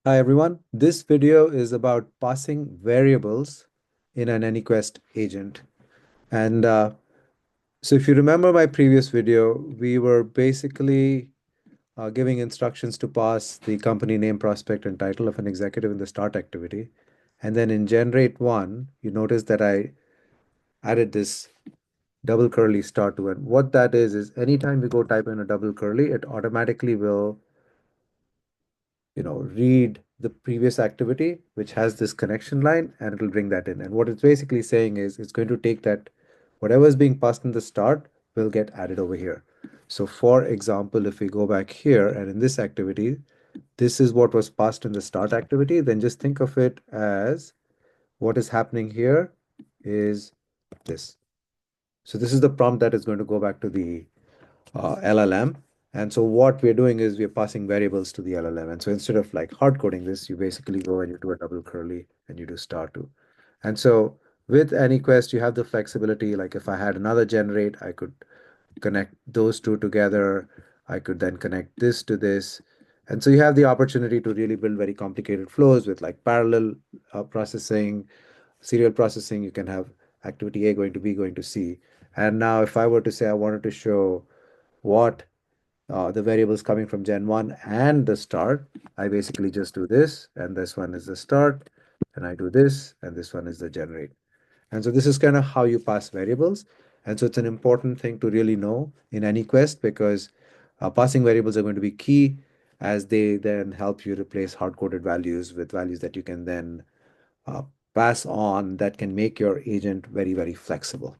Hi everyone. This video is about passing variables in an AnyQuest agent. And so if you remember my previous video, we were basically giving instructions to pass the company name, prospect, and title of an executive in the start activity. And then in generate one, you notice that I added this double curly start to it. What that is anytime you go type in a double curly, it automatically will read the previous activity, which has this connection line, and it'll bring that in. And what it's basically saying is it's going to take that whatever is being passed in the start will get added over here. So for example, if we go back here and in this activity, this is what was passed in the start activity, then just think of it as what is happening here is this. So this is the prompt that is going to go back to the LLM. And so what we're doing is we're passing variables to the LLM. And so instead of like hard coding this, you basically go and you do a double curly and you do star two. And so with AnyQuest, you have the flexibility. Like if I had another generate, I could connect those two together. I could then connect this to this. And so you have the opportunity to really build very complicated flows with like parallel processing, serial processing. You can have activity A going to B going to C. And now if I were to say I wanted to show what the variables coming from Gen 1 and the start, I basically just do this, and this one is the start, and I do this, and this one is the generate. And so this is kind of how you pass variables. And so it's an important thing to really know in any quest because passing variables are going to be key as they then help you replace hard-coded values with values that you can then uh, pass on that can make your agent very, very flexible.